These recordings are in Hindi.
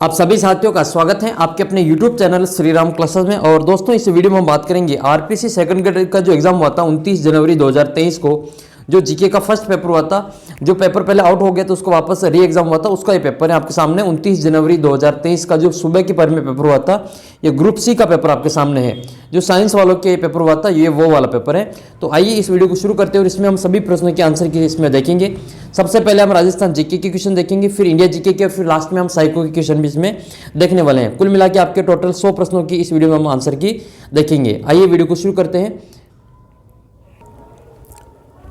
आप सभी साथियों का स्वागत है आपके अपने YouTube channel Shri Ram classes में। और दोस्तों इस वीडियो में हम बात करेंगे आरपीसी सेकंड ग्रेड का जो एग्जाम हुआ था 29 जनवरी 2023 को, जो जीके का फर्स्ट पेपर हुआ था। जो पेपर पहले आउट हो गया तो उसको वापस री एग्जाम हुआ था, उसका ये पेपर है आपके सामने। 29 जनवरी 2023 का जो सुबह की पहर में पेपर हुआ था, ये ग्रुप सी का पेपर आपके सामने है। जो साइंस वालों के पेपर हुआ था ये वो वाला पेपर है। तो आइए इस वीडियो को शुरू करते हैं और इसमें हम सभी प्रश्नों के आंसर की इसमें देखेंगे। सबसे पहले हम राजस्थान जीके के क्वेश्चन देखेंगे, फिर इंडिया जीके के, फिर लास्ट में हम साइको के क्वेश्चन भी इसमें देखने वाले हैं। कुल मिला के आपके टोटल 100 प्रश्नों की इस वीडियो में हम आंसर की देखेंगे। आइए वीडियो को शुरू करते हैं।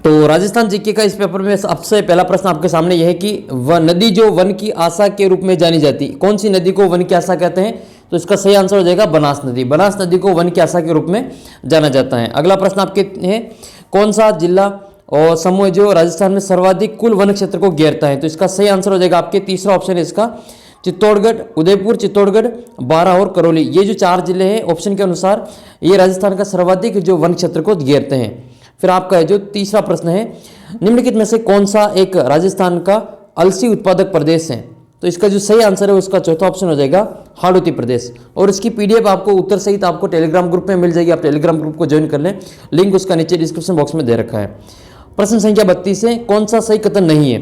तो राजस्थान जीके का इस पेपर में सबसे पहला प्रश्न आपके सामने यह है कि वह नदी जो वन की आशा के रूप में जानी जाती, कौन सी नदी को वन की आशा कहते हैं? तो इसका सही आंसर हो जाएगा बनास नदी। बनास नदी को वन की आशा के रूप में जाना जाता है। अगला प्रश्न आपके है, कौन सा जिला और समूह जो राजस्थान में सर्वाधिक कुल वन क्षेत्र को घेरता है? तो इसका सही आंसर हो जाएगा आपके तीसरा ऑप्शन है इसका, चित्तौड़गढ़, उदयपुर, चित्तौड़गढ़, बारां और करौली। ये जो 4 जिले हैं ऑप्शन के अनुसार, ये राजस्थान का सर्वाधिक जो वन क्षेत्र को घेरते हैं। फिर आपका जो तीसरा प्रश्न है, निम्नलिखित में से कौन सा एक राजस्थान का अलसी उत्पादक प्रदेश है? तो इसका जो सही आंसर है उसका चौथा ऑप्शन हो जाएगा हाड़ौती प्रदेश। और इसकी पीडीएफ आपको उत्तर सहित आपको टेलीग्राम ग्रुप में मिल जाएगी। आप टेलीग्राम ग्रुप को ज्वाइन कर लें, लिंक उसका नीचे डिस्क्रिप्शन बॉक्स में दे रखा है। प्रश्न संख्या 32 है, कौन सा सही कथन नहीं है?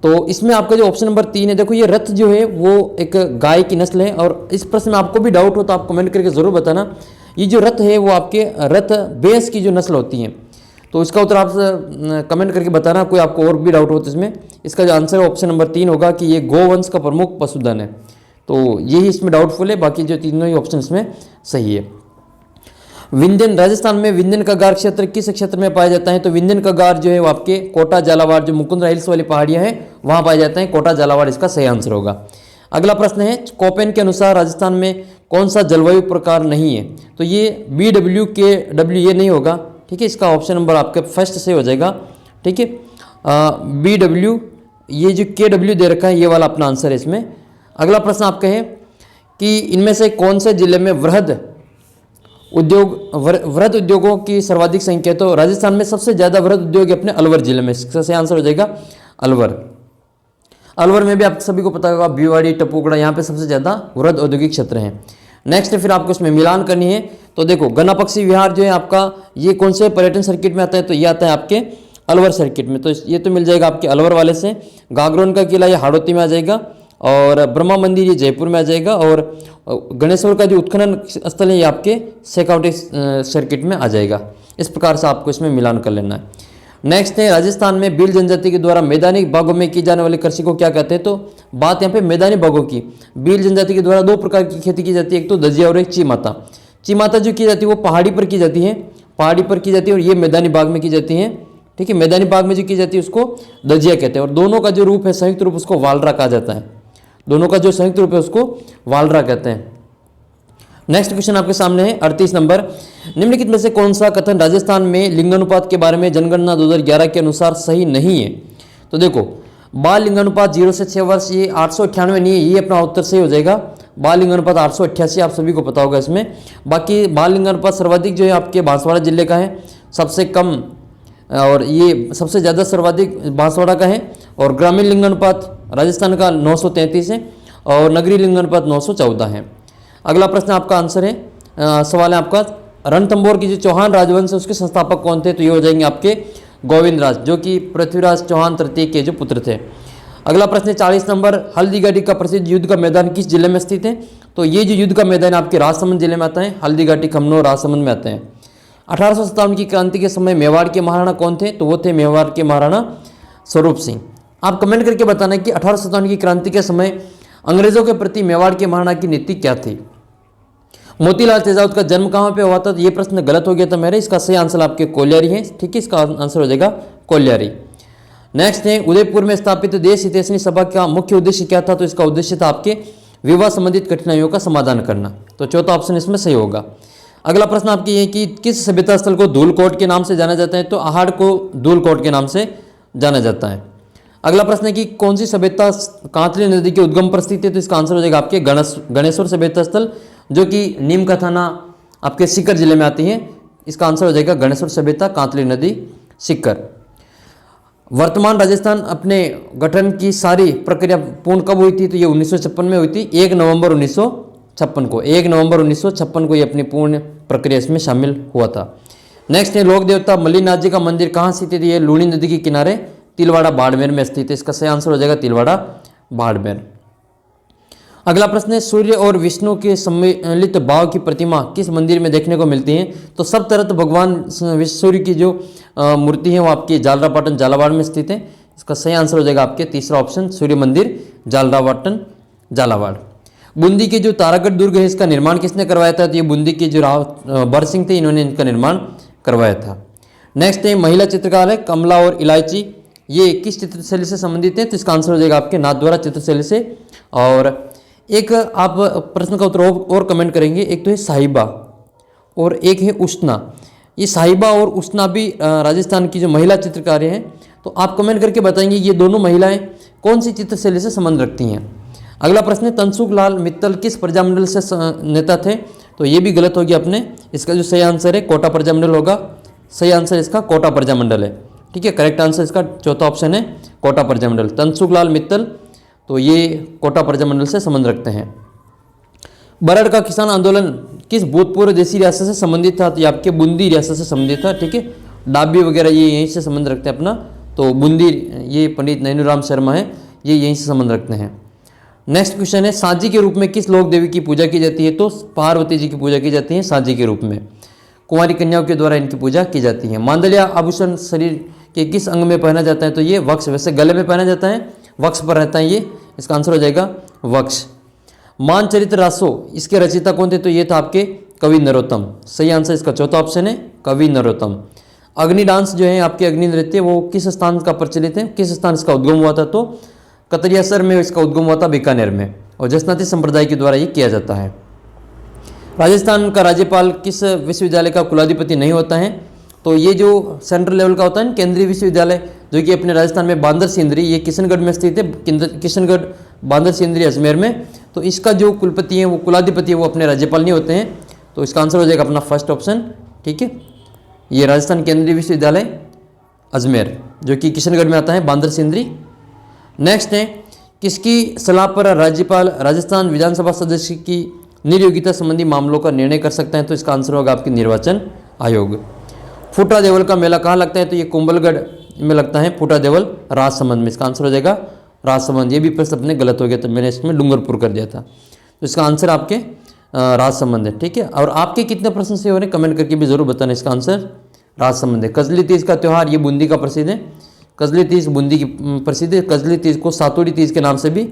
तो इसमें आपका जो ऑप्शन नंबर 3 है, देखो ये रथ जो है वो एक गाय की नस्ल है। और इस प्रश्न में आपको भी डाउट हो तो आप कमेंट करके जरूर बताना। ये जो रथ है वो आपके रथ भैंस की जो नस्ल होती है। तो इसका उत्तर आप कमेंट करके बताना, कोई आपको और भी डाउट हो तो इसमें। इसका जो आंसर ऑप्शन नंबर 3 होगा कि ये गोवंश का प्रमुख पशुधन है। तो यही इसमें डाउटफुल है, बाकी जो तीनों ही ऑप्शन इसमें सही है। विंध्यन, राजस्थान में विंध्यन का गार क्षेत्र किस क्षेत्र में पाया जाता है? तो विंध्यन का गार जो है वो आपके कोटा झालावाड़, जो मुकुंदरा हिल्स वाली पहाड़ियां हैं वहां पाए जाते हैं। कोटा झालावाड़ इसका सही आंसर होगा। अगला प्रश्न है, कोपेन के अनुसार राजस्थान में कौन सा जलवायु प्रकार नहीं है? तो ये BWKW ये नहीं होगा, ठीक है। इसका ऑप्शन नंबर आपके फर्स्ट से हो जाएगा, ठीक है। BW, ये जो KW दे रखा है ये वाला अपना आंसर है इसमें। अगला प्रश्न आपका है कि इनमें से कौन से जिले में वृहद उद्योगों की सर्वाधिक संख्या? तो राजस्थान में सबसे ज्यादा वृहद उद्योग अपने अलवर जिले में, इसका सही आंसर हो जाएगा अलवर। अलवर में भी आप सभी को पता होगा भिवाड़ी, टपुकड़ा, यहाँ पे सबसे ज्यादा वृहद औद्योगिक क्षेत्र हैं। नेक्स्ट फिर आपको इसमें मिलान करनी है। तो देखो गन्ना पक्षी विहार जो है आपका, ये कौन से पर्यटन सर्किट में आता है? तो ये आता है आपके अलवर सर्किट में। तो ये तो मिल जाएगा आपके अलवर वाले से। गागरोन का किला ये हाड़ौती में आ जाएगा, और ब्रह्मा मंदिर ये जयपुर में आ जाएगा, और गणेश्वर का जो उत्खनन स्थल है ये आपके शेखावटी सर्किट में आ जाएगा। इस प्रकार से आपको इसमें मिलान कर लेना है। नेक्स्ट है, राजस्थान में भील जनजाति के द्वारा मैदानी बागों में की जाने वाली कृषि को क्या कहते हैं? तो बात यहाँ पे मैदानी बागों की, भील जनजाति के द्वारा 2 प्रकार की खेती की जाती है, एक तो दजिया और एक चीमाता। चीमाता जो की जाती है वो पहाड़ी पर की जाती है, पहाड़ी पर की जाती है, और ये मैदानी बाग में की जाती है, ठीक है। मैदानी बाग में जो की जाती है उसको दजिया कहते हैं, और दोनों का जो रूप है संयुक्त रूप उसको वालरा कहा जाता है। दोनों का जो संयुक्त रूप है उसको वालरा कहते हैं। नेक्स्ट क्वेश्चन आपके सामने है 38 नंबर, निम्नलिखित में से कौन सा कथन राजस्थान में लिंगानुपात के बारे में जनगणना 2011 के अनुसार सही नहीं है? तो देखो बाल लिंगानुपात 0 से 6 वर्ष ये 898 नहीं है, ये अपना उत्तर सही हो जाएगा। बाल लिंगानुपात 888 आप सभी को पता होगा इसमें। बाकी बाल लिंगानुपात सर्वाधिक जो है आपके बांसवाड़ा जिले का है, सबसे कम, और ये सबसे ज़्यादा सर्वाधिक बांसवाड़ा का है। और ग्रामीण लिंगानुपात राजस्थान का 933 है, और नगरीय लिंगानुपात 914 है। अगला प्रश्न आपका आंसर है, सवाल है आपका, रणथंभौर की जो चौहान राजवंश है उसके संस्थापक कौन थे? तो ये हो जाएंगे आपके गोविंद राज, जो कि पृथ्वीराज चौहान तृतीय के जो पुत्र थे। अगला प्रश्न है 40 नंबर, हल्दीघाटी का प्रसिद्ध युद्ध का मैदान किस जिले में स्थित है? तो ये जो युद्ध का मैदान आपके राजसमंद जिले में आता है। हल्दीघाटी, खमनोर, राजसमंद में आते हैं। 1857 की क्रांति के समय मेवाड़ के महाराणा कौन थे? तो वो थे मेवाड़ के महाराणा स्वरूप सिंह। आप कमेंट करके बताना कि 1857 की क्रांति के समय अंग्रेजों के प्रति मेवाड़ के महाराणा की नीति क्या थी। मोतीलाल तेजावत का जन्म कहाँ पे हुआ था? तो ये प्रश्न गलत हो गया था मेरे, इसका सही आंसर आपके कोल्यारी है, ठीक है। इसका आंसर हो जाएगा कोल्यारी। नेक्स्ट है, उदयपुर में स्थापित देश हितैषणी सभा का मुख्य उद्देश्य क्या था? तो इसका उद्देश्य था आपके विवाह संबंधित कठिनाइयों का समाधान करना। तो चौथा ऑप्शन इसमें सही होगा। अगला प्रश्न आपकी है कि किस सभ्यता स्थल को धूलकोट के नाम से जाना जाता है? तो आहड़ को धूलकोट के नाम से जाना जाता है। अगला प्रश्न है कि कौन सी सभ्यता कांतली नदी के उद्गम पर स्थित है? तो इसका आंसर हो जाएगा आपके गणेश्वर सभ्यता स्थल, जो कि नीम का थाना आपके सीकर जिले में आती है। इसका आंसर हो जाएगा गणेश्वर सभ्यता, कांतली नदी, सीकर। वर्तमान राजस्थान अपने गठन की सारी प्रक्रिया पूर्ण कब हुई थी? तो ये 1956 में हुई थी, 1 नवंबर 1956 को। 1 नवंबर 1956 को ये अपनी पूर्ण प्रक्रिया इसमें शामिल हुआ था। नेक्स्ट है लोक देवता मल्लिनाथ जी का मंदिर कहाँ स्थित है? ये लूणी नदी के किनारे तिलवाड़ा बाड़मेर में स्थित है। इसका सही आंसर हो जाएगा तिलवाड़ा बाड़मेर। अगला प्रश्न है सूर्य और विष्णु के सम्मिलित भाव की प्रतिमा किस मंदिर में देखने को मिलती है? तो सब तरह भगवान सूर्य की जो मूर्ति है वो आपकी झालरापाटन झालावाड़ में स्थित है। इसका सही आंसर हो जाएगा आपके तीसरा ऑप्शन सूर्य मंदिर झालरापाटन झालावाड़। बूंदी के जो तारागढ़ दुर्ग है इसका निर्माण किसने करवाया था? तो ये बूंदी के जो राव बर सिंह थे, इन्होंने इनका निर्माण करवाया था। नेक्स्ट है महिला चित्रकार है कमला और इलायची, ये किस चित्रशैली से संबंधित है? तो इसका आंसर हो जाएगा आपके नाथद्वारा चित्रशैली से। और एक आप प्रश्न का उत्तर और कमेंट करेंगे, एक तो है साहिबा और एक है उष्णा। ये साहिबा और उष्णा भी राजस्थान की जो महिला चित्रकार हैं, तो आप कमेंट करके बताएंगे ये दोनों महिलाएं कौन सी चित्रशैली से संबंध रखती हैं। अगला प्रश्न है तनसुख लाल मित्तल किस प्रजामंडल से नेता थे? तो ये भी गलत होगी अपने, इसका जो सही आंसर है कोटा प्रजामंडल होगा। सही आंसर इसका कोटा प्रजामंडल है। ठीक है, करेक्ट आंसर इसका चौथा ऑप्शन है कोटा प्रजामंडल। तनसुख लाल मित्तल तो ये कोटा प्रजामंडल से संबंध रखते हैं। बरड़ का किसान आंदोलन किस भूतपूर्व देशी रियासत से संबंधित था? तो ये आपके बूंदी रियासत से संबंधित था। ठीक है, डाबी वगैरह ये यहीं से संबंध रखते हैं अपना, तो बूंदी ये पंडित नैनूराम शर्मा है, ये यहीं से संबंध रखते हैं। नेक्स्ट क्वेश्चन है साजी के रूप में किस लोक देवी की पूजा की जाती है? तो पार्वती जी की पूजा की जाती है साजी के रूप में। कुंवारी कन्याओं के द्वारा इनकी पूजा की जाती है। मांदलिया आभूषण शरीर के किस अंग में पहना जाता है? तो ये वक्ष, वैसे गले में पहना जाता है, वक्ष पर रहता है ये, इसका आंसर हो जाएगा वक्ष। मानचरित्र रासो इसके रचयिता कौन थे? तो ये था आपके कवि नरोत्तम। सही आंसर इसका चौथा ऑप्शन है कवि नरोत्तम। अग्नि डांस जो है आपके अग्नि नृत्य वो किस स्थान का प्रचलित है? किस स्थान इसका उद्गम हुआ था? तो कतरियासर में इसका उद्गम हुआ था, बीकानेर में, और जसनाती संप्रदाय के द्वारा ये किया जाता है। राजस्थान का राज्यपाल किस विश्वविद्यालय का कुलाधिपति नहीं होता है? तो ये जो सेंट्रल लेवल का होता है केंद्रीय विश्वविद्यालय जो कि अपने राजस्थान में बांदर सिंदरी, ये किशनगढ़ में स्थित है, किशनगढ़ बांदर सिंदरी अजमेर में। तो इसका जो कुलपति है वो कुलाधिपति है वो अपने राज्यपाल नहीं होते हैं, तो इसका आंसर हो जाएगा अपना फर्स्ट ऑप्शन। ठीक है, ये राजस्थान केंद्रीय विश्वविद्यालय अजमेर जो कि किशनगढ़ में आता है, बांदर सिंदरी। नेक्स्ट है किसकी सलाह पर राज्यपाल राजस्थान विधानसभा सदस्य की निर्योग्यता संबंधी मामलों का निर्णय कर सकते हैं? तो इसका आंसर होगा आपकी निर्वाचन आयोग। फूटा देवल का मेला कहाँ लगता है? तो ये कुंभलगढ़ में लगता है फूटा देवल राजसमंद में, इसका आंसर हो जाएगा राजसमंद। ये भी प्रश्न अपने गलत हो गया था, मैंने इसमें डूंगरपुर कर दिया था, तो इसका आंसर आपके राजसमंद है। ठीक है, और आपके कितने प्रश्न से हो रहे हैं कमेंट करके भी जरूर बताना, इसका आंसर राजसमंद है। कजली तीज का त्यौहार ये बूंदी का प्रसिद्ध है, कजली तीज बूंदी की प्रसिद्ध है। कजली तीज को सातोड़ी तीज के नाम से भी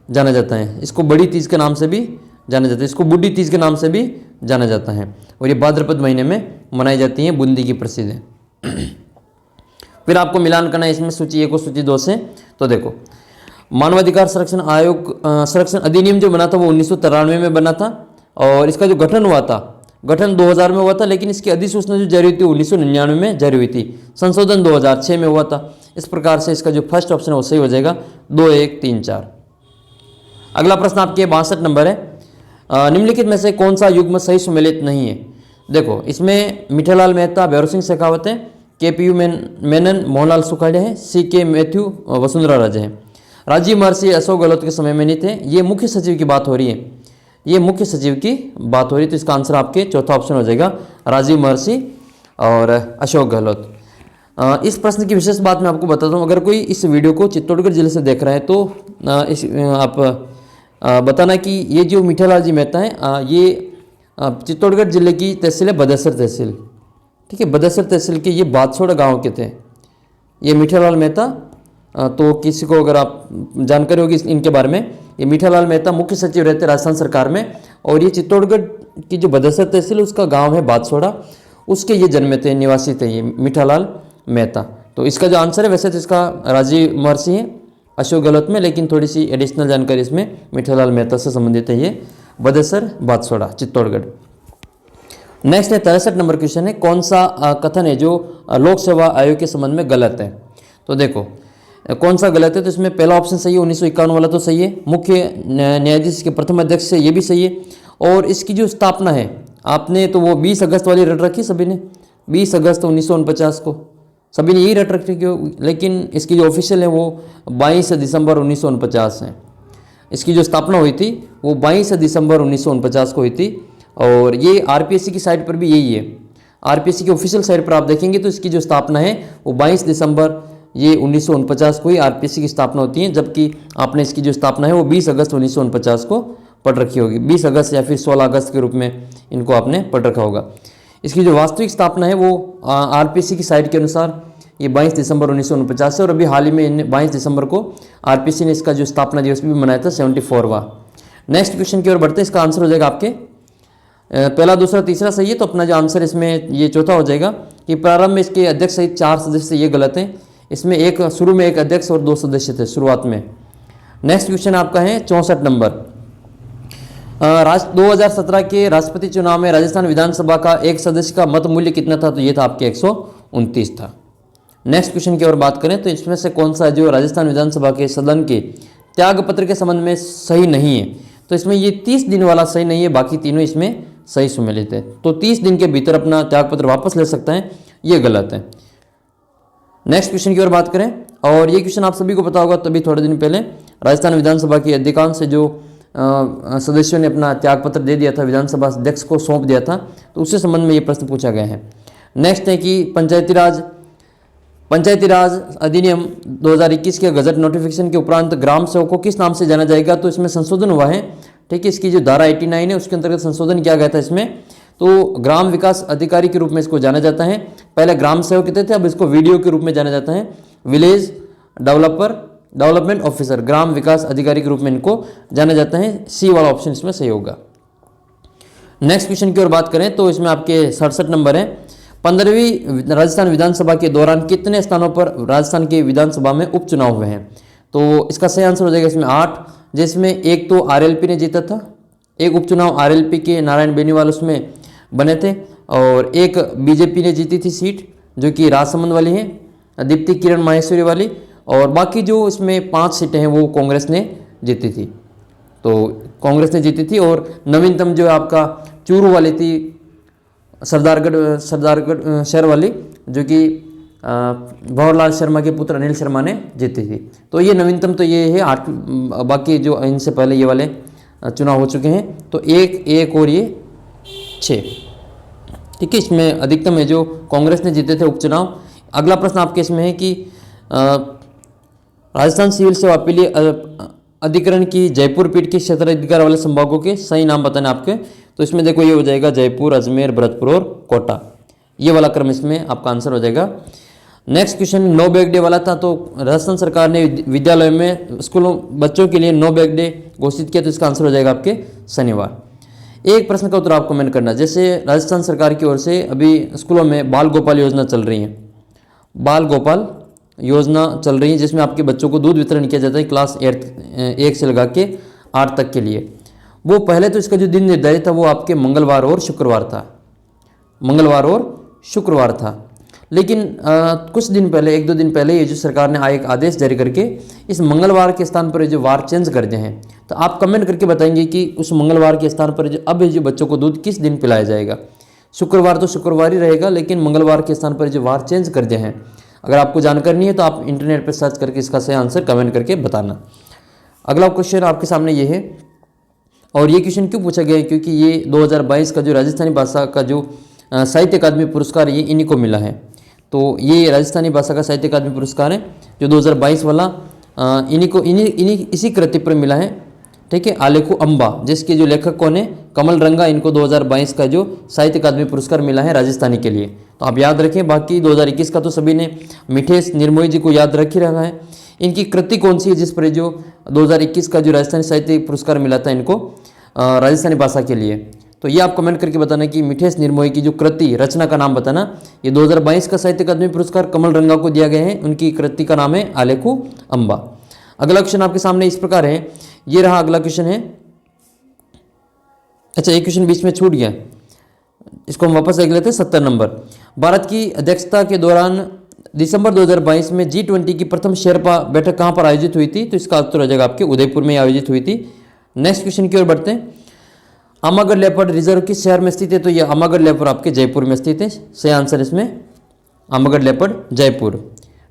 जाना जाता है, इसको बड़ी तीज के नाम से भी जाना जाता है, इसको बूढ़ी तीज के नाम से भी जाना जाता है, और ये भाद्रपद महीने में मनाई जाती है, बूंदी की प्रसिद्ध है। फिर आपको मिलान करना है इसमें सूची 1 और सूची 2 से। तो देखो मानवाधिकार संरक्षण आयोग संरक्षण अधिनियम जो बना था वो 1993 में बना था, और इसका जो गठन हुआ था गठन 2000 में हुआ था, लेकिन इसकी अधिसूचना जो जारी हुई थी 1999 में जारी हुई थी, संशोधन 2006 में हुआ था। इस प्रकार से इसका जो फर्स्ट ऑप्शन है वो सही हो जाएगा 2, 1, 3, 4। अगला प्रश्न आपके 62 नंबर है, निम्नलिखित में से कौन सा युग्म सही सुमेलित नहीं है? देखो इसमें मीठालाल मेहता, भैरव सिंह शेखावत है, KPU मेनन, मोहनलाल सुखाड़िया है, CK मैथ्यू, वसुंधरा राजे हैं। राजीव महर्षि अशोक गहलोत के समय में नहीं थे, ये मुख्य सचिव की बात हो रही है, ये मुख्य सचिव की बात हो रही है, तो इसका आंसर आपके चौथा ऑप्शन हो जाएगा राजीव महर्षि और अशोक गहलोत। इस प्रश्न की विशेष बात मैं आपको बताता हूँ, अगर कोई इस वीडियो को चित्तौड़गढ़ जिले से देख रहा है तो आप बताना कि ये जो मीठालाल जी मेहता हैं ये चित्तौड़गढ़ जिले की तहसील है बदेसर तहसील। ठीक है, बदेसर तहसील के ये बादसोड़ा गांव के थे ये मीठालाल मेहता। तो किसी को अगर आप जानकारी होगी इनके बारे में, ये मीठालाल मेहता मुख्य सचिव रहते राजस्थान सरकार में, और ये चित्तौड़गढ़ की जो बदेसर तहसील उसका गाँव है बादसोड़ा, उसके ये जन्मे थे, निवासी थे ये मीठालाल मेहता। तो इसका जो आंसर है वैसे तो इसका राजीव महर्षि है अशोक गहलोत में, लेकिन थोड़ी सी एडिशनल जानकारी इसमें मीठालाल मेहता से संबंधित है, ये बदेसर बादसोड़ा चित्तौड़गढ़। नेक्स्ट है 63 नंबर क्वेश्चन है, कौन सा कथन है जो लोक सेवा आयोग के संबंध में गलत है? तो देखो कौन सा गलत है, तो इसमें पहला ऑप्शन सही है, 1951 वाला तो सही है, मुख्य न्यायाधीश के प्रथम अध्यक्ष से ये भी सही है, और इसकी जो स्थापना है आपने तो वो 20 अगस्त वाली रट रखी सभी ने, 20 अगस्त 1949 को, सभी ने यही रट रखी क्यों, लेकिन इसकी जो ऑफिशियल है वो 22 दिसंबर 1949 है। इसकी जो स्थापना हुई थी वो 22 दिसंबर 1949 को हुई थी। और ये आरपीएससी की साइट पर भी यही है, आरपीएससी की ऑफिशियल साइट पर आप देखेंगे तो इसकी जो स्थापना है वो 22 दिसंबर ये 1949 को ही आरपीएससी की स्थापना होती है, जबकि आपने इसकी जो स्थापना है वो 20 अगस्त 1949 को पढ़ रखी होगी। 20 अगस्त या फिर 16 अगस्त के रूप में इनको आपने पढ़ रखा होगा। इसकी जो वास्तविक स्थापना है वो आरपीएससी की साइट के अनुसार ये 22 दिसंबर 1949 है। और अभी हाल ही में 22 दिसंबर को आरपीएससी ने इसका जो स्थापना दिवस भी मनाया था 74वां। नेक्स्ट क्वेश्चन की ओर बढ़ते हैं। इसका आंसर हो जाएगा आपके पहला, दूसरा, तीसरा सही है, तो अपना जो आंसर इसमें ये चौथा हो जाएगा कि प्रारंभ में इसके अध्यक्ष सहित 4 सदस्य, ये गलत है। इसमें एक शुरू में एक अध्यक्ष और 2 सदस्य थे शुरुआत में। नेक्स्ट क्वेश्चन आपका है 64 नंबर। 2017 के राष्ट्रपति चुनाव में राजस्थान विधानसभा का एक सदस्य का मत मूल्य कितना था, तो ये था आपके 129 था। नेक्स्ट क्वेश्चन की ओर बात करें तो इसमें से कौन सा जो राजस्थान विधानसभा के सदन के त्यागपत्र के संबंध में सही नहीं है, तो इसमें ये 30 दिन वाला सही नहीं है, बाकी तीनों इसमें सही सुमेलित है। तो 30 दिन के भीतर अपना त्यागपत्र वापस ले सकता है, ये गलत है। नेक्स्ट क्वेश्चन की ओर बात करें, और ये क्वेश्चन आप सभी को पता होगा, तभी थोड़े दिन पहले राजस्थान विधानसभा की अधिकांश जो सदस्यों ने अपना त्यागपत्र दे दिया था, विधानसभा अध्यक्ष को सौंप दिया था, तो उससे संबंध में ये प्रश्न पूछा गया है। नेक्स्ट है कि पंचायती राज अधिनियम 2021 के गजट नोटिफिकेशन के उपरांत ग्राम सेवक को किस नाम से जाना जाएगा, तो इसमें संशोधन हुआ है। ठीक है, इसकी जो धारा 89 है उसके अंतर्गत संशोधन किया गया था इसमें, तो ग्राम विकास अधिकारी के रूप में इसको जाना जाता है। पहले ग्राम सेवक कहते थे, अब इसको वीडीओ के रूप में जाना जाता है। विलेज डेवलपमेंट ऑफिसर, ग्राम विकास अधिकारी के रूप में इनको जाना जाता है। सी वाला ऑप्शन इसमें सही होगा। नेक्स्ट क्वेश्चन की ओर बात करें तो इसमें आपके 67 नंबर है। 15वीं राजस्थान विधानसभा के दौरान कितने स्थानों पर राजस्थान की विधानसभा में उपचुनाव हुए हैं, तो इसका सही आंसर हो जाएगा इसमें 8, जिसमें एक तो आरएलपी ने जीता था, एक उपचुनाव आरएलपी के नारायण बेनीवाल उसमें बने थे, और एक बीजेपी ने जीती थी सीट जो कि राजसमंद वाली है, दीप्ति किरण माहेश्वरी वाली, और बाकी जो इसमें 5 सीटें हैं वो कांग्रेस ने जीती थी, तो कांग्रेस ने जीती थी। और नवीनतम जो आपका चूरू वाली थी, सरदारगढ़ शहर वाली, जो कि भंवरलाल शर्मा के पुत्र अनिल शर्मा ने जीती थी, तो ये नवीनतम तो ये है 8। बाकी जो इनसे पहले ये वाले चुनाव हो चुके हैं, तो एक और ये 6। ठीक है, इसमें अधिकतम है जो कांग्रेस ने जीते थे उपचुनाव। अगला प्रश्न आपके इसमें है कि राजस्थान सिविल सेवा अपीलीय अधिकरण की जयपुर पीठ के क्षेत्राधिकार वाले संभागों के सही नाम बताने आपके, तो इसमें देखो ये हो जाएगा जयपुर, अजमेर, भरतपुर और कोटा, ये वाला क्रम इसमें आपका आंसर हो जाएगा। Next question no bag day वाला था, तो राजस्थान सरकार ने विद्यालय में स्कूलों बच्चों के लिए नो बैग डे घोषित किया, तो इसका आंसर हो जाएगा आपके शनिवार। एक प्रश्न का उत्तर आपको कमेंट करना, जैसे राजस्थान सरकार की ओर से अभी स्कूलों में बाल गोपाल योजना चल रही है, बाल गोपाल योजना चल रही है, जिसमें आपके बच्चों को दूध वितरण किया जाता है क्लास 1 से लगा के 8 तक के लिए। वो पहले तो इसका जो दिन निर्धारित था वो आपके मंगलवार और शुक्रवार था, लेकिन कुछ दिन पहले, 1-2 दिन पहले ये जो सरकार ने एक आदेश जारी करके इस मंगलवार के स्थान पर जो वार चेंज कर दिए हैं, तो आप कमेंट करके बताएंगे कि उस मंगलवार के स्थान पर जो अब जो बच्चों को दूध किस दिन पिलाया जाएगा। शुक्रवार तो शुक्रवार ही रहेगा, लेकिन मंगलवार के स्थान पर जो वार चेंज कर दिए हैं, अगर आपको जानकारी नहीं है तो आप इंटरनेट पर सर्च करके इसका सही आंसर कमेंट करके बताना। अगला क्वेश्चन आपके सामने ये है, और ये क्वेश्चन क्यों पूछा गया है, क्योंकि ये 2022 का जो राजस्थानी भाषा का जो साहित्य अकादमी पुरस्कार ये इन्हीं को मिला है। तो ये राजस्थानी भाषा का साहित्य अकादमी पुरस्कार है जो 2022 वाला इसी कृति पर मिला है। ठीक है, आलेखु अम्बा, जिसके जो लेखक कौन है, कमल रंगा, इनको 2022 का जो साहित्य अकादमी पुरस्कार मिला है राजस्थानी के लिए, तो आप याद रखें। बाकी 2021 का तो सभी ने मिठेश निर्मोही जी को याद रख ही रखा है। इनकी कृति कौन सी है जिस पर जो 2021 का जो राजस्थानी साहित्य पुरस्कार मिला था इनको राजस्थानी भाषा के लिए, तो ये आप कमेंट करके बताना कि मिठेश निर्मोही की जो कृति रचना का नाम बताना। ये 2022 का साहित्य अकादमी पुरस्कार कमल रंगा को दिया गया है, उनकी कृति का नाम है आलेखु अम्बा। अगला क्वेश्चन आपके सामने इस प्रकार है, ये रहा अगला क्वेश्चन है। अच्छा, एक क्वेश्चन बीच में छूट गया, इसको हम वापस देख लेते हैं। 70 नंबर, भारत की अध्यक्षता के दौरान दिसंबर 2022 में G20 की प्रथम शेरपा बैठक कहाँ पर आयोजित हुई थी, तो इसका उत्तर हो जाएगा आपके उदयपुर में आयोजित हुई थी। नेक्स्ट क्वेश्चन की ओर बढ़ते हैं। आमागढ़ लेपर्ड रिजर्व किस शहर में स्थित है, तो ये आमागढ़ लेपर्ड आपके जयपुर में स्थित है। सही आंसर इसमें Amagarh leopard Jaipur.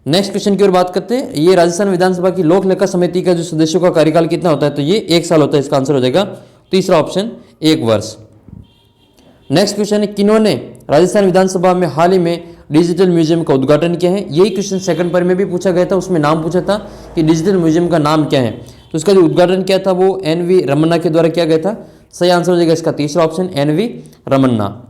Next question की ओर बात करते हैं। ये राजस्थान विधानसभा की लोक लेखा समिति का जो सदस्यों का कार्यकाल कितना होता है, तो ये 1 साल होता है। इसका आंसर हो जाएगा तीसरा ऑप्शन 1 वर्ष। नेक्स्ट क्वेश्चन है, किन्होंने राजस्थान विधानसभा में हाल ही में डिजिटल म्यूजियम का उद्घाटन किया है। यही क्वेश्चन सेकंड पेपर में भी पूछा गया था, उसमें नाम पूछा था कि डिजिटल म्यूजियम का नाम क्या है, तो इसका जो उद्घाटन किया था वो NV रमन्ना के द्वारा किया गया था। सही आंसर हो जाएगा इसका तीसरा ऑप्शन NV रमन्ना।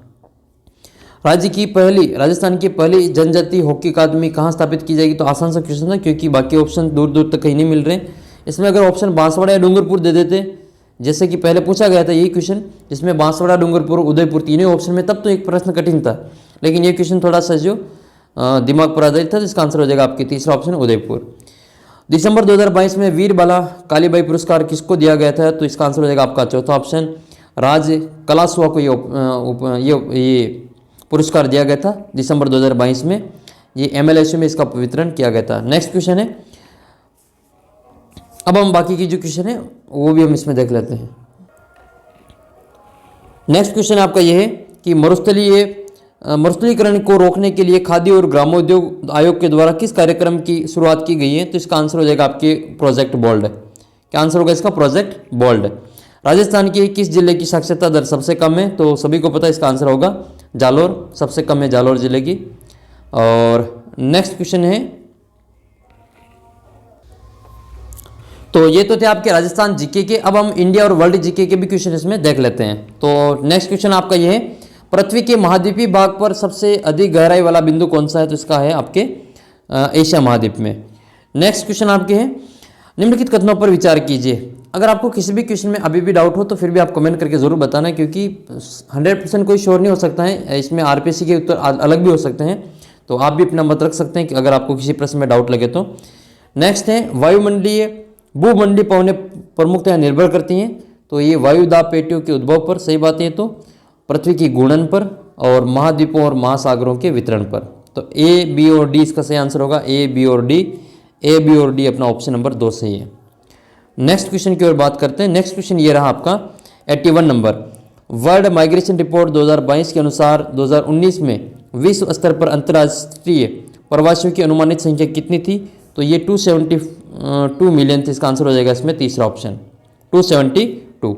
राजस्थान की पहली जनजातीय हॉकी अकादमी कहाँ स्थापित की जाएगी, तो आसान सा क्वेश्चन था क्योंकि बाकी ऑप्शन दूर दूर तक कहीं नहीं मिल रहे। इसमें अगर ऑप्शन बांसवाड़ा या डूंगरपुर दे देते, जैसे कि पहले पूछा गया था यही क्वेश्चन, जिसमें बांसवाड़ा, डूंगरपुर, उदयपुर तीनों ऑप्शन में, तब तो एक प्रश्न कठिन था। लेकिन ये क्वेश्चन थोड़ा सा जो दिमाग पर आधारित था, तो इसका आंसर हो जाएगा आपकी तीसरा ऑप्शन उदयपुर। दिसंबर 2022 में वीर बाला कालीबाई पुरस्कार किसको दिया गया था, तो इसका आंसर हो जाएगा आपका चौथा ऑप्शन राज कलासुआ को ये पुरस्कार दिया गया था दिसंबर 2022 में। ये MLSU में इसका वितरण किया गया था। नेक्स्ट क्वेश्चन है, अब हम बाकी की जो क्वेश्चन है वो भी हम इसमें देख लेते हैं। नेक्स्ट क्वेश्चन आपका ये है कि मरुस्थलीकरण को रोकने के लिए खादी और ग्रामोद्योग आयोग के द्वारा किस कार्यक्रम की शुरुआत की गई है, तो इसका आंसर हो जाएगा आपके प्रोजेक्ट बोल्ड। क्या आंसर होगा इसका, प्रोजेक्ट बोल्ड। राजस्थान के किस जिले की साक्षरता दर सबसे कम है, तो सभी को पता है इसका आंसर होगा जालोर, सबसे कम है जालोर जिले की। और नेक्स्ट क्वेश्चन है, तो ये तो थे आपके राजस्थान जीके के। अब हम इंडिया और वर्ल्ड जीके के भी क्वेश्चन इसमें देख लेते हैं। तो नेक्स्ट क्वेश्चन आपका ये है, पृथ्वी के महाद्वीपीय भाग पर सबसे अधिक गहराई वाला बिंदु कौन सा है, तो इसका है आपके एशिया महाद्वीप में। नेक्स्ट क्वेश्चन आपके हैं, निम्नलिखित कथनों पर विचार कीजिए। अगर आपको किसी भी क्वेश्चन में अभी भी डाउट हो तो फिर भी आप कमेंट करके जरूर बताना, क्योंकि 100% कोई श्योर नहीं हो सकता है, इसमें RPSC के उत्तर अलग भी हो सकते हैं, तो आप भी अपना मत रख सकते हैं कि अगर आपको किसी प्रश्न में डाउट लगे तो। नेक्स्ट है, वायुमंडलीय भूमंडलीय पवनें प्रमुखतः निर्भर करती हैं, तो ये वायुदाब पेटियों के उद्भव पर, सही बात है, तो पृथ्वी की घूर्णन पर और महाद्वीपों और महासागरों के वितरण पर। तो A, B और D इसका सही आंसर होगा, A, B और D। A, B और D अपना ऑप्शन नंबर 2 सही है। नेक्स्ट क्वेश्चन की ओर बात करते हैं। नेक्स्ट क्वेश्चन ये रहा आपका 81 नंबर। वर्ल्ड माइग्रेशन रिपोर्ट 2022 के अनुसार 2019 में विश्व स्तर पर अंतर्राष्ट्रीय प्रवासियों की अनुमानित संख्या कितनी थी, तो ये 272 मिलियन थी। इसका आंसर हो जाएगा इसमें तीसरा ऑप्शन 272।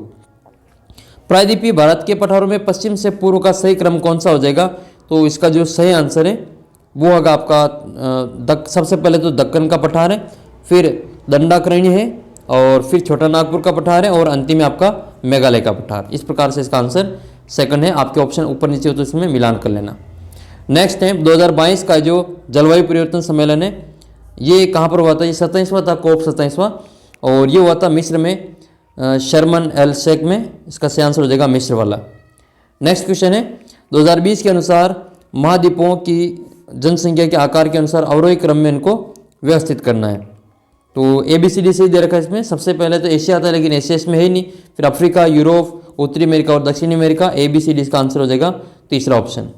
प्रायद्वीपीय भारत के पठारों में पश्चिम से पूर्व का सही क्रम कौन सा हो जाएगा, तो इसका जो सही आंसर है वो होगा आपका सबसे पहले तो दक्कन का पठार है, फिर दंडाकरण्य है, और फिर छोटा नागपुर का पठार है, और अंतिम में आपका मेघालय का पठार। इस प्रकार से इसका आंसर सेकंड है। आपके ऑप्शन ऊपर नीचे हो तो इसमें मिलान कर लेना। नेक्स्ट है 2022 का जो जलवायु परिवर्तन सम्मेलन है ये कहाँ पर हुआ था, ये 27वां था, COP 27वां, और ये हुआ था मिस्र में, शर्मन एल शेख में। इसका सही आंसर हो जाएगा मिस्र वाला। नेक्स्ट क्वेश्चन है 2020 के अनुसार महाद्वीपों की जनसंख्या के आकार के अनुसार अवरोही क्रम में इनको व्यवस्थित करना है, तो ABCD से ही दे रखा है इसमें। सबसे पहले तो एशिया आता है, लेकिन एशिया इसमें है ही नहीं, फिर अफ्रीका, यूरोप, उत्तरी अमेरिका और दक्षिणी अमेरिका। ABCD इसका आंसर हो जाएगा तीसरा ऑप्शन।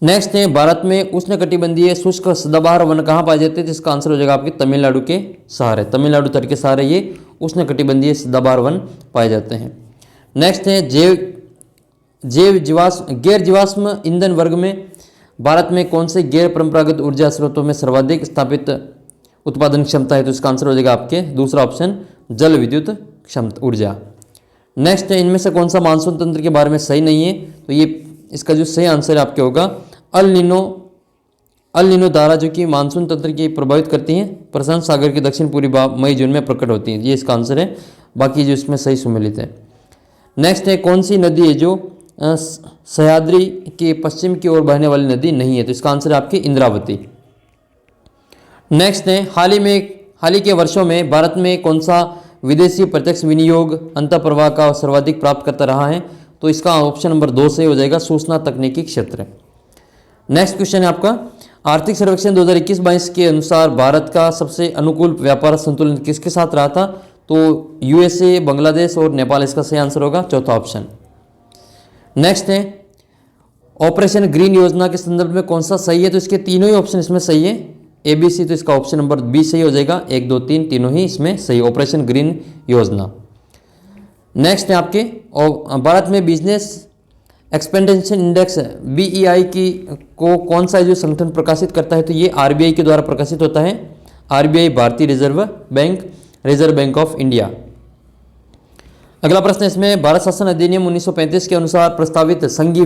नेक्स्ट है, भारत में उष्णकटिबंधीय शुष्क सदाबहार वन कहाँ पाए जाते हैं, जिसका आंसर हो जाएगा आपके तमिलनाडु के सहारे, तमिलनाडु तट के सहारे ये उष्णकटिबंधीय सदाबहार वन पाए जाते हैं। नेक्स्ट है, गैर जीवाश्म ईंधन वर्ग में भारत में कौन से गैर परंपरागत ऊर्जा स्रोतों में सर्वाधिक स्थापित उत्पादन क्षमता है, तो इसका आंसर हो जाएगा आपके दूसरा ऑप्शन जल विद्युत क्षमता ऊर्जा। नेक्स्ट है, इनमें से कौन सा मानसून तंत्र के बारे में सही नहीं है, तो ये इसका जो सही आंसर आपके होगा अल नीनो धारा, जो कि मानसून तंत्र की प्रभावित करती हैं, प्रशांत सागर के दक्षिण पूर्वी भाग मई जून में प्रकट होती हैं। ये इसका आंसर है, बाकी जो इसमें सही सुमेलित है। नेक्स्ट है, कौन सी नदी है जो सह्याद्री के पश्चिम की ओर बहने वाली नदी नहीं है, तो इसका आंसर है आपकी इंद्रावती। नेक्स्ट है, हाल ही के वर्षों में भारत में कौन सा विदेशी प्रत्यक्ष विनियोग अंतःप्रवाह का सर्वाधिक प्राप्त करता रहा है, तो इसका ऑप्शन नंबर 2 से हो जाएगा सूचना तकनीकी क्षेत्र। नेक्स्ट क्वेश्चन है आपका, आर्थिक सर्वेक्षण 2021-22 के अनुसार भारत का सबसे अनुकूल व्यापार संतुलन किसके साथ रहा था, तो USA, बांग्लादेश और नेपाल इसका सही आंसर होगा चौथा ऑप्शन। नेक्स्ट है, ऑपरेशन ग्रीन योजना के संदर्भ में कौन सा सही है, तो इसके तीनों ही ऑप्शन इसमें सही है। ABC, तो इसका ऑप्शन नंबर 20 सही हो जाएगा, 1, 2, 3 तीनों ही इसमें सही, ऑपरेशन ग्रीन योजना। नेक्स्ट है आपके, भारत में बिजनेस एक्सपेंटेशन इंडेक्स BEI की को कौन सा जो संगठन प्रकाशित करता है, तो ये RBI के द्वारा प्रकाशित होता है। RBI भारतीय reserve bank, reserve bank of India. अगला प्रश्न इसमें, भारत शासन अधिनियम 1935 के अनुसार प्रस्तावित संघीय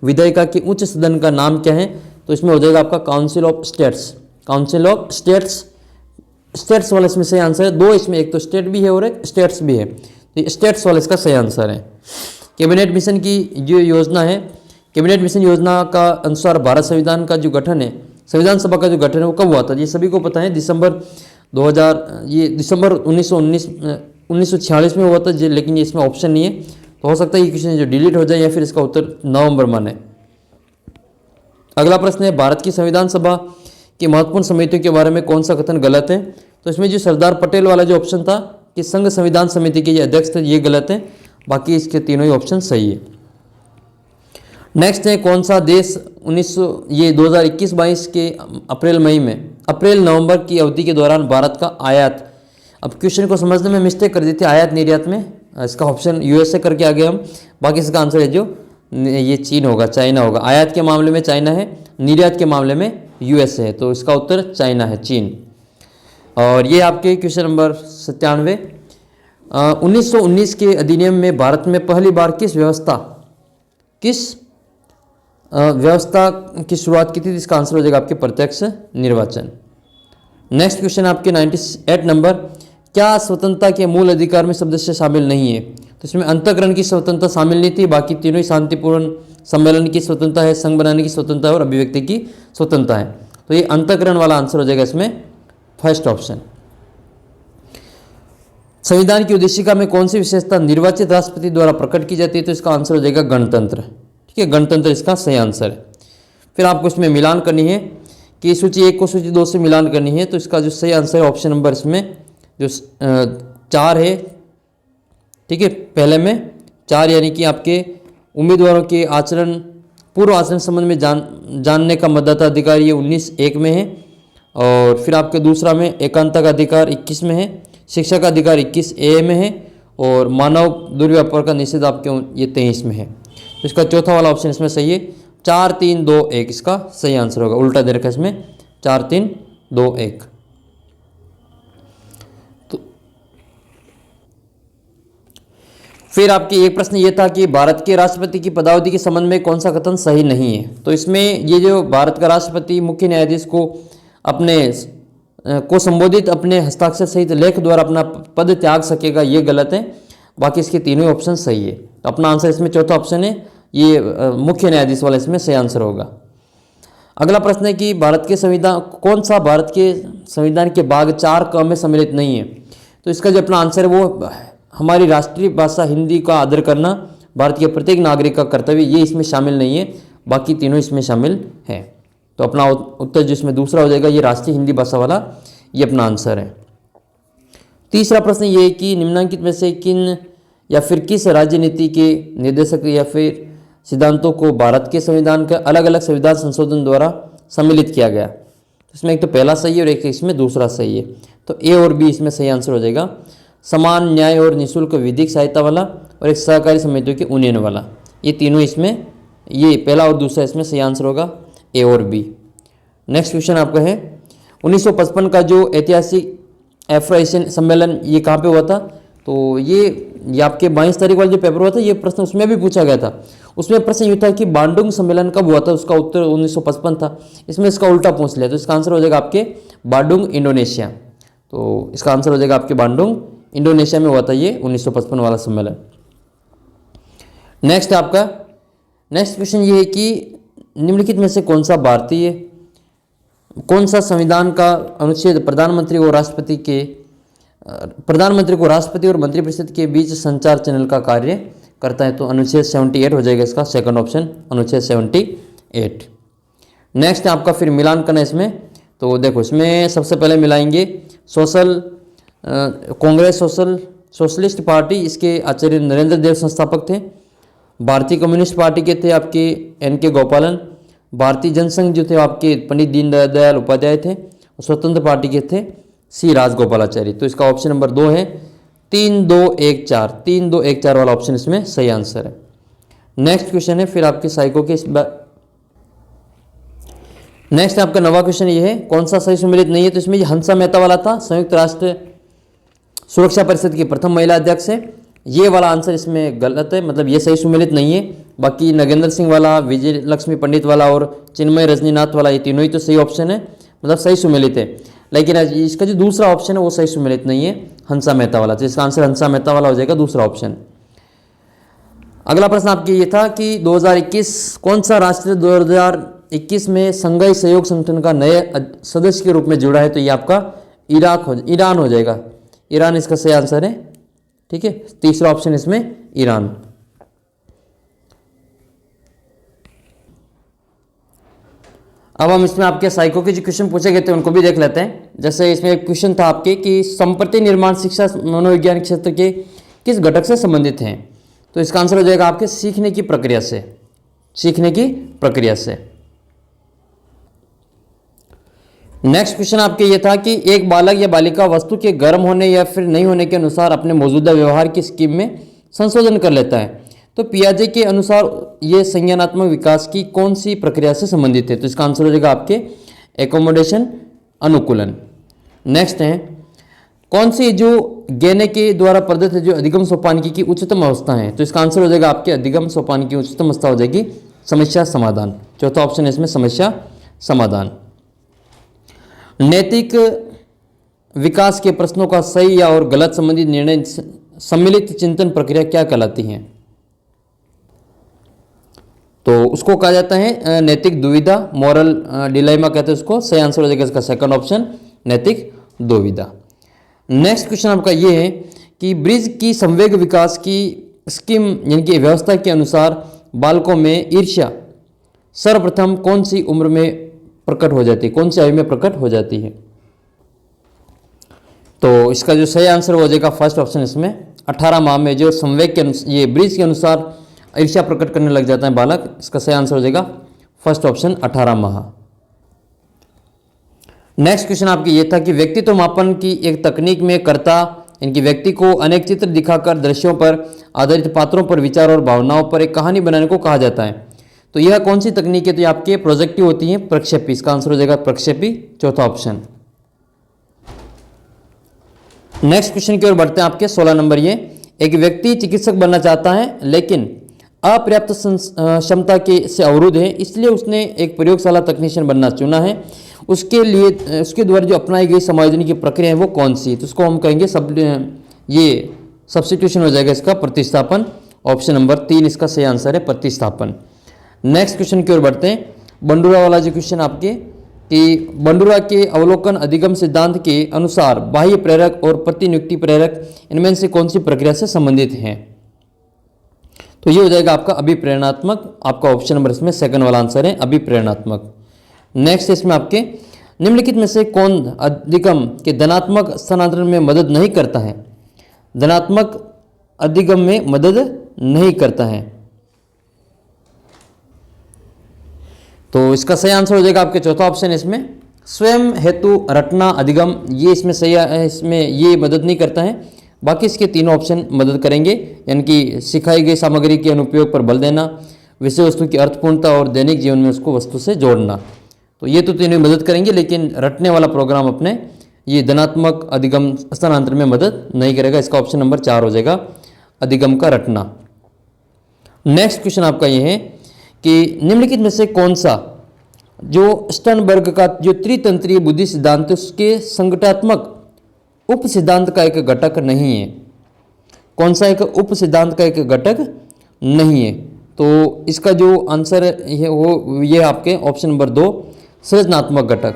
विधेयिका के उच्च सदन का नाम क्या है, तो इसमें हो जाएगा आपका council of states. Council of states, states वाला इसमें सही आंसर है। दो इसमें, एक तो स्टेट भी है और एक स्टेट्स भी है, तो स्टेट्स वाला इसका सही आंसर है। कैबिनेट मिशन की जो योजना है, कैबिनेट मिशन योजना का अनुसार भारत संविधान का जो गठन है, संविधान सभा का जो गठन है वो कब हुआ था, ये सभी को पता है। दिसंबर 1946 में हुआ था, लेकिन ये इसमें ऑप्शन नहीं है, तो हो सकता है ये क्वेश्चन जो डिलीट हो जाए या फिर इसका उत्तर नवंबर माने। अगला प्रश्न है, भारत की संविधान सभा की महत्वपूर्ण समितियों के बारे में कौन सा कथन गलत है, तो इसमें जो सरदार पटेल वाला जो ऑप्शन था कि संघ संविधान समिति के अध्यक्ष थे, ये गलत है, बाकी इसके तीनों ही ऑप्शन सही है। नेक्स्ट है, कौन सा देश 2021-22 के अप्रैल नवंबर की अवधि के दौरान भारत का आयात, अब क्वेश्चन को समझने में मिस्टेक कर दी थी, आयात निर्यात में इसका ऑप्शन USA करके आ गए हम, बाकी इसका आंसर है जो ये चीन होगा, चाइना होगा। आयात के मामले में चाइना है, निर्यात के मामले में USA है, तो इसका उत्तर चाइना है, चीन। और ये आपके क्वेश्चन नंबर 97, 1919 के अधिनियम में भारत में पहली बार किस व्यवस्था की शुरुआत की थी, इसका आंसर हो जाएगा आपके प्रत्यक्ष निर्वाचन। नेक्स्ट क्वेश्चन आपके 98 नंबर, क्या स्वतंत्रता के मूल अधिकार में सदस्य शामिल नहीं है, तो इसमें अंतःकरण की स्वतंत्रता शामिल नहीं थी, बाकी तीनों ही शांतिपूर्ण सम्मेलन की स्वतंत्रता है, संघ बनाने की स्वतंत्रता है और अभिव्यक्ति की स्वतंत्रता है, तो ये अंतःकरण वाला आंसर हो जाएगा इसमें फर्स्ट ऑप्शन। संविधान की उद्देशिका में कौन सी विशेषता निर्वाचित राष्ट्रपति द्वारा प्रकट की जाती है, तो इसका आंसर हो जाएगा गणतंत्र। ठीक है, गणतंत्र इसका सही आंसर है। फिर आपको इसमें मिलान करनी है कि सूची 1 को सूची 2 से मिलान करनी है, तो इसका जो सही आंसर है ऑप्शन नंबर इसमें जो 4 है। ठीक है, पहले में 4 यानी कि आपके उम्मीदवारों के आचरण, पूर्व आचरण संबंध में जानने का मतदाता अधिकार ये 19(1) में है, और फिर आपके दूसरा में एकांतता का अधिकार 21 में है, शिक्षा का अधिकार 21A में है, और मानव दुर्व्यापार का निषेध आपके ये 23 में है, तो इसका चौथा वाला ऑप्शन इसमें सही है, 4 3 2 1 इसका सही आंसर होगा, उल्टा दे रखा है इसमें 4 3 2 1। तो फिर आपके एक प्रश्न ये था कि भारत के राष्ट्रपति की पदावधि के संबंध में कौन सा कथन सही नहीं है, तो इसमें ये जो भारत का राष्ट्रपति मुख्य न्यायाधीश को संबोधित अपने हस्ताक्षर सहित लेख द्वारा अपना पद त्याग सकेगा, ये गलत है, बाकी इसके तीनों ऑप्शन सही है, तो अपना आंसर इसमें चौथा ऑप्शन है, ये मुख्य न्यायाधीश वाला इसमें सही आंसर होगा। अगला प्रश्न है कि कौन सा भारत के संविधान के भाग 4 में सम्मिलित नहीं है, तो इसका जो अपना आंसर है वो हमारी राष्ट्रीय भाषा हिंदी का आदर करना भारत के प्रत्येक नागरिक का कर्तव्य, ये इसमें शामिल नहीं है, बाकी तीनों इसमें शामिल है, तो अपना उत्तर जिसमें दूसरा हो जाएगा ये राष्ट्रीय हिंदी भाषा वाला, ये अपना आंसर है। तीसरा प्रश्न ये है कि निम्नलिखित में से किन या फिर किस राजनीति के निर्देशक या फिर सिद्धांतों को भारत के संविधान के अलग अलग संविधान संशोधन द्वारा सम्मिलित किया गया, इसमें एक तो पहला सही है और एक इसमें दूसरा सही है, तो A और B इसमें सही आंसर हो जाएगा। समान न्याय और निःशुल्क विधिक सहायता वाला और एक सहकारी समितियों के यूनियन वाला, ये तीनों इसमें, ये पहला और दूसरा इसमें सही आंसर होगा A और B। नेक्स्ट क्वेश्चन आपका है 1955 का जो ऐतिहासिक अफ्रो एशियन सम्मेलन ये कहाँ पे हुआ था, तो ये आपके 22 तारीख वाला जो पेपर हुआ था, ये प्रश्न उसमें भी पूछा गया था। उसमें प्रश्न ये था कि बांडुंग सम्मेलन कब हुआ था, उसका उत्तर 1955 था, इसमें इसका उल्टा पूछ लिया, तो इसका आंसर हो जाएगा आपके बांडुंग इंडोनेशिया, तो इसका आंसर हो जाएगा आपके बांडुंग इंडोनेशिया में हुआ था ये 1955 वाला सम्मेलन। नेक्स्ट क्वेश्चन ये है कि निम्नलिखित में से कौन सा संविधान का अनुच्छेद प्रधानमंत्री को राष्ट्रपति और मंत्रिपरिषद के बीच संचार चैनल का कार्य करता है, तो अनुच्छेद 78 हो जाएगा इसका सेकंड ऑप्शन, अनुच्छेद 78। नेक्स्ट आपका फिर मिलान करना इसमें, तो देखो इसमें सबसे पहले मिलाएंगे कांग्रेस सोशलिस्ट पार्टी, इसके आचार्य नरेंद्र देव संस्थापक थे। भारतीय कम्युनिस्ट पार्टी के थे आपके NK गोपालन। भारतीय जनसंघ जो थे आपके पंडित दीनदयाल उपाध्याय थे। स्वतंत्र पार्टी के थे C राजगोपालाचारी, तो इसका ऑप्शन नंबर 2 है 3 2 1 4 वाला ऑप्शन इसमें सही आंसर है। नेक्स्ट क्वेश्चन है फिर आपके साइको के नेक्स्ट आपका नवा क्वेश्चन ये है, कौन सा सही सुमेलित नहीं है? तो इसमें ये हंसा मेहता वाला था, संयुक्त राष्ट्र सुरक्षा परिषद की प्रथम महिला अध्यक्ष है। ये वाला आंसर इसमें गलत है, मतलब ये सही सुमेलित नहीं है। बाकी नगेंद्र सिंह वाला, विजय लक्ष्मी पंडित वाला और चिन्मय रजनीनाथ वाला, ये तीनों ही तो सही ऑप्शन है, मतलब सही सुमेलित है। लेकिन इसका जो दूसरा ऑप्शन है वो सही सुमेलित नहीं है, हंसा मेहता वाला। तो इसका आंसर हंसा मेहता वाला हो जाएगा, दूसरा ऑप्शन। अगला प्रश्न आपके ये था कि 2021 कौन सा राष्ट्र 2021 में संघाई सहयोग संगठन का नए सदस्य के रूप में जुड़ा है? तो ये आपका ईरान हो जाएगा। ईरान इसका सही आंसर है, ठीक है। तीसरा ऑप्शन इसमें ईरान। अब हम इसमें आपके साइको के जो क्वेश्चन पूछे गए थे उनको भी देख लेते हैं। जैसे इसमें एक क्वेश्चन था आपके कि संपत्ति निर्माण शिक्षा मनोविज्ञान क्षेत्र के किस घटक से संबंधित हैं? तो इसका आंसर हो जाएगा आपके सीखने की प्रक्रिया से, सीखने की प्रक्रिया से। नेक्स्ट क्वेश्चन आपके ये था कि एक बालक या बालिका वस्तु के गर्म होने या फिर नहीं होने के अनुसार अपने मौजूदा व्यवहार की स्कीम में संशोधन कर लेता है। तो पियाजे के अनुसार ये संज्ञानात्मक विकास की कौन सी प्रक्रिया से संबंधित है? तो इसका आंसर हो जाएगा आपके एकोमोडेशन, अनुकूलन। नेक्स्ट है, कौन सी जो गेने के द्वारा प्रदत्त है जो अधिगम सोपानिकी की उच्चतम अवस्था है? तो इसका आंसर हो जाएगा आपके अधिगम सोपानिकी की उच्चतम अवस्था हो जाएगी समस्या समाधान। चौथा ऑप्शन है इसमें समस्या समाधान। नैतिक विकास के प्रश्नों का सही या और गलत संबंधित निर्णय सम्मिलित चिंतन प्रक्रिया क्या कहलाती है? तो उसको कहा जाता है नैतिक दुविधा, मॉरल डिलेमा कहते हैं उसको। सही आंसर हो जाएगा इसका सेकंड ऑप्शन, नैतिक दुविधा। नेक्स्ट क्वेश्चन आपका ये है कि ब्रिज की संवेग विकास की स्कीम यानी कि व्यवस्था के अनुसार बालकों में ईर्ष्या सर्वप्रथम कौन सी उम्र में प्रकट हो जाती है, कौन सी आयु में प्रकट हो जाती है? तो इसका जो सही आंसर हो जाएगा फर्स्ट ऑप्शन इसमें 18 माह में जो संवेग के ये ब्रिज के अनुसार ईर्ष्या प्रकट करने लग जाता है बालक। इसका सही आंसर हो जाएगा फर्स्ट ऑप्शन 18 माह। नेक्स्ट क्वेश्चन आपकी ये था कि व्यक्तित्व मापन की एक तकनीक में कर्ता इनकी व्यक्ति को अनेक चित्र दिखाकर दृश्यों पर आधारित पात्रों पर विचार और भावनाओं पर एक कहानी बनाने को कहा जाता है। तो यह कौन सी तकनीक है? तो ये आपके प्रोजेक्टिव होती है, प्रक्षेपी। इसका आंसर हो जाएगा प्रक्षेपी, चौथा ऑप्शन। नेक्स्ट क्वेश्चन की ओर बढ़ते हैं आपके 16 नंबर। ये एक व्यक्ति चिकित्सक बनना चाहता है लेकिन अपर्याप्त क्षमता के से अवरुद्ध है, इसलिए उसने एक प्रयोगशाला तकनीशियन बनना चुना है। उसके लिए उसके द्वारा जो अपनाई गई समायोजन की प्रक्रिया है वो कौन सी है? तो उसको हम कहेंगे ये सब्स्टिट्यूशन हो जाएगा इसका प्रतिस्थापन। ऑप्शन नंबर 3 इसका सही आंसर है, प्रतिस्थापन। नेक्स्ट क्वेश्चन की ओर बढ़ते हैं। बंडूरा वाला जो क्वेश्चन आपके कि बंडूरा के अवलोकन अधिगम सिद्धांत के अनुसार बाह्य प्रेरक और प्रतिनियुक्ति प्रेरक इनमें से कौन सी प्रक्रिया से संबंधित हैं? तो ये हो जाएगा आपका अभिप्रेरणात्मक। आपका ऑप्शन नंबर इसमें सेकंड वाला आंसर है, अभिप्रेरणात्मक। नेक्स्ट इसमें आपके निम्नलिखित में से कौन अधिगम के धनात्मक स्थानांतरण में मदद नहीं करता है? धनात्मक अधिगम में मदद नहीं करता है। तो इसका सही आंसर हो जाएगा आपके चौथा ऑप्शन इसमें स्वयं हेतु रटना अधिगम। ये इसमें सही है, इसमें ये मदद नहीं करता है। बाकी इसके तीनों ऑप्शन मदद करेंगे, यानी कि सिखाई गई सामग्री के अनुपयोग पर बल देना, विषय वस्तु की अर्थपूर्णता और दैनिक जीवन में उसको वस्तु से जोड़ना। तो ये तो तीनों मदद करेंगे, लेकिन रटने वाला प्रोग्राम अपने ये धनात्मक अधिगम स्थानांतर में मदद नहीं करेगा। इसका ऑप्शन नंबर 4 हो जाएगा, अधिगम का रटना। नेक्स्ट क्वेश्चन आपका ये है कि निम्नलिखित में से कौन सा जो स्टर्नबर्ग का जो त्रितंत्रीय बुद्धि सिद्धांत है उसके संगठनात्मक उप सिद्धांत का एक घटक नहीं है? कौन सा एक उप सिद्धांत का एक घटक नहीं है? तो इसका जो आंसर है वो ये आपके ऑप्शन नंबर 2 सृजनात्मक घटक,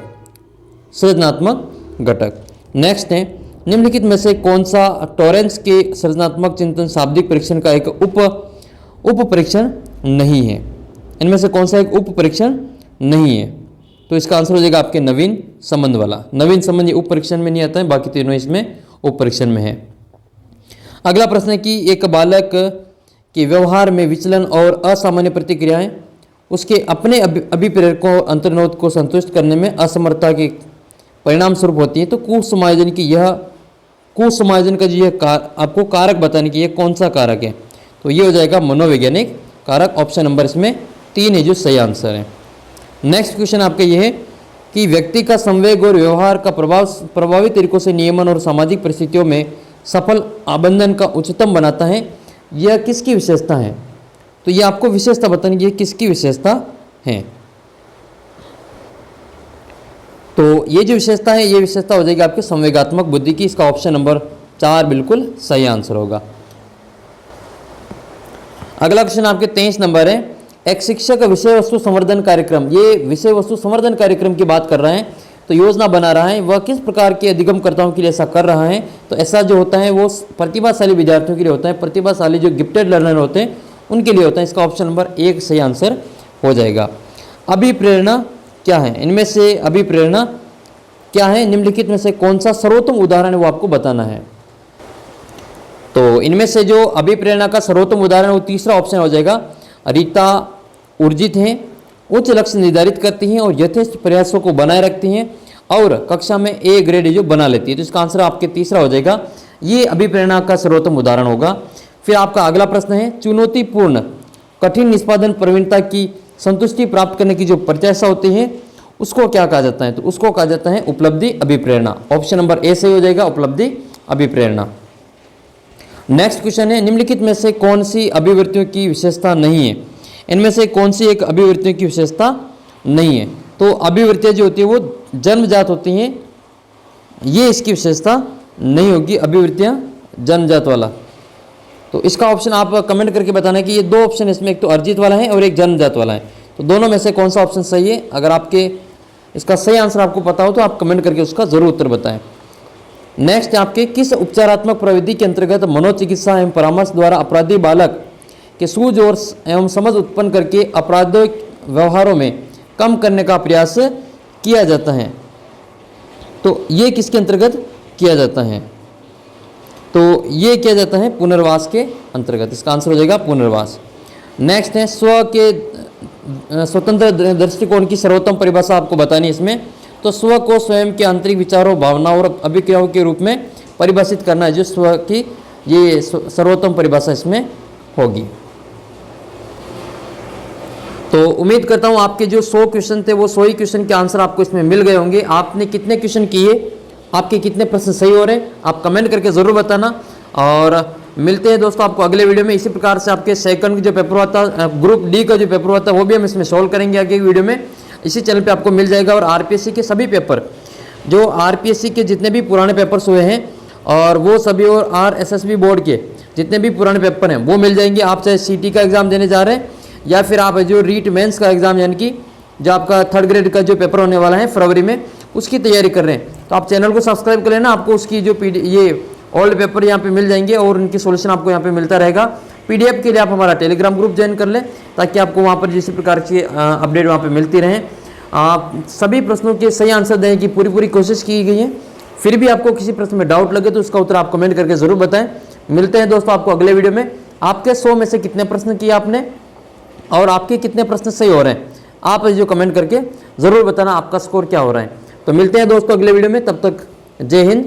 सृजनात्मक घटक। नेक्स्ट है निम्नलिखित में से कौन सा टॉरेंस के सृजनात्मक चिंतन शाब्दिक परीक्षण का एक उप परीक्षण नहीं है? इनमें से कौन सा एक उप परीक्षण नहीं है? तो इसका आंसर हो जाएगा आपके नवीन संबंध वाला। नवीन संबंध ये उप परीक्षण में नहीं आता है, बाकी तीनों इसमें उप परीक्षण में है। अगला प्रश्न है कि एक बालक के व्यवहार में विचलन और असामान्य प्रतिक्रियाएं उसके अपने अभिप्रेरकों अंतर्नोद को संतुष्ट करने में असमर्थता के परिणाम स्वरूप होती है। तो कुसमायोजन की यह कुसमायोजन का जो आपको कारक बताने की यह कौन सा कारक है? तो ये हो जाएगा मनोवैज्ञानिक कारक ऑप्शन नंबर इसमें 3 है जो सही आंसर है। नेक्स्ट क्वेश्चन आपका ये है कि व्यक्ति का संवेग और व्यवहार का प्रभावी तरीकों से नियमन और सामाजिक परिस्थितियों में सफल आबंधन का उच्चतम बनाता है, यह किसकी विशेषता है? तो ये आपको विशेषता बतानी है किसकी विशेषता है। तो ये जो विशेषता है, ये विशेषता हो जाएगी आपके संवेगात्मक बुद्धि की। इसका ऑप्शन नंबर 4 बिल्कुल सही आंसर होगा। अगला क्वेश्चन आपके 23 नंबर है, एक शिक्षक विषय वस्तु संवर्धन कार्यक्रम, ये विषय वस्तु संवर्धन कार्यक्रम की बात कर रहा है, तो योजना बना रहा है, वह किस प्रकार के अधिगमकर्ताओं के लिए ऐसा कर रहा है? तो ऐसा जो होता है वो प्रतिभाशाली विद्यार्थियों के लिए होता है, प्रतिभाशाली जो गिफ्टेड लर्नर होते हैं उनके लिए होता है। इसका ऑप्शन नंबर 1 सही आंसर हो जाएगा। अभिप्रेरणा क्या है? इनमें से अभिप्रेरणा क्या है? निम्नलिखित में से कौन सा सर्वोत्तम उदाहरण है वो आपको बताना है। तो इनमें से जो अभिप्रेरणा का सर्वोत्तम उदाहरण वो तीसरा ऑप्शन हो जाएगा। रीता ऊर्जित हैं, उच्च लक्ष्य निर्धारित करती हैं और यथेष्ट प्रयासों को बनाए रखती हैं और कक्षा में ए ग्रेड जो बना लेती है। तो इसका आंसर आपके तीसरा हो जाएगा, ये अभिप्रेरणा का सर्वोत्तम उदाहरण होगा। फिर आपका अगला प्रश्न है, चुनौतीपूर्ण कठिन निष्पादन प्रवीणता की संतुष्टि प्राप्त करने की जो प्रत्याशा होती है उसको क्या कहा जाता है? तो उसको कहा जाता है उपलब्धि अभिप्रेरणा। ऑप्शन नंबर ए सही हो जाएगा, उपलब्धि अभिप्रेरणा। नेक्स्ट क्वेश्चन है, निम्नलिखित में से कौन सी अभिवृत्तियों की विशेषता नहीं है? इनमें से कौन सी एक अभिवृत्तियों की विशेषता नहीं है? तो अभिवृत्तियाँ जो होती है वो जन्मजात होती हैं, ये इसकी विशेषता नहीं होगी, अभिवृत्तियाँ जन्मजात वाला। तो इसका ऑप्शन आप कमेंट करके बताना है कि ये 2 ऑप्शन इसमें, एक तो अर्जित वाला है और एक जन्मजात वाला है, तो दोनों में से कौन सा ऑप्शन सही है? अगर आपके इसका सही आंसर आपको पता हो तो आप कमेंट करके उसका जरूर उत्तर बताएं। नेक्स्ट आपके किस उपचारात्मक प्रविधि के अंतर्गत मनोचिकित्सा एवं परामर्श द्वारा अपराधी बालक के सूझ और एवं समझ उत्पन्न करके आपराधिक व्यवहारों में कम करने का प्रयास किया जाता है? तो ये किसके अंतर्गत किया जाता है? तो ये किया जाता है पुनर्वास के अंतर्गत। इसका आंसर हो जाएगा पुनर्वास। नेक्स्ट है, स्व के स्वतंत्र दृष्टिकोण की सर्वोत्तम परिभाषा आपको बतानी है इसमें। तो स्व को स्वयं के आंतरिक विचारों, भावनाओं और अभिक्रियाओं के रूप में परिभाषित करना है, जो स्व की ये सर्वोत्तम परिभाषा इसमें होगी। तो उम्मीद करता हूँ आपके जो 100 क्वेश्चन थे वो 100 ही क्वेश्चन के आंसर आपको इसमें मिल गए होंगे। आपने कितने क्वेश्चन किए, आपके कितने प्रश्न सही हो रहे हैं, आप कमेंट करके ज़रूर बताना। और मिलते हैं दोस्तों आपको अगले वीडियो में। इसी प्रकार से आपके सेकंड जो पेपर होता है, ग्रुप डी का जो पेपर होता है, वो भी हम इसमें सॉल्व करेंगे आगे की वीडियो में। इसी चैनल पे आपको मिल जाएगा। और आरपीएससी के सभी पेपर, जो आरपीएससी के जितने भी पुराने पेपर्स हुए हैं और वो सभी, और आरएसएसबी बोर्ड के जितने भी पुराने पेपर हैं वो मिल जाएंगे। आप चाहे सीटी का एग्ज़ाम देने जा रहे हैं या फिर आप जो रीट मेंस का एग्ज़ाम, यानी कि जो आपका 3rd ग्रेड का जो पेपर होने वाला है फरवरी में, उसकी तैयारी कर रहे हैं, तो आप चैनल को सब्सक्राइब कर लेना। आपको उसकी जो ये ओल्ड पेपर यहाँ पे मिल जाएंगे और उनकी सॉल्यूशन आपको यहाँ पे मिलता रहेगा। पीडीएफ के लिए आप हमारा टेलीग्राम ग्रुप ज्वाइन कर लें, ताकि आपको वहाँ पर जिस प्रकार की अपडेट वहाँ पे मिलती रहें। आप सभी प्रश्नों के सही आंसर देने की पूरी कोशिश की गई है। फिर भी आपको किसी प्रश्न में डाउट लगे तो उसका उत्तर आप कमेंट करके ज़रूर बताएं। मिलते हैं दोस्तों आपको अगले वीडियो में। आपके 100 में से कितने प्रश्न किए आपने और आपके कितने प्रश्न सही हो रहे हैं, आप जो कमेंट करके ज़रूर बताना आपका स्कोर क्या हो रहा है। तो मिलते हैं दोस्तों अगले वीडियो में, तब तक जय हिंद,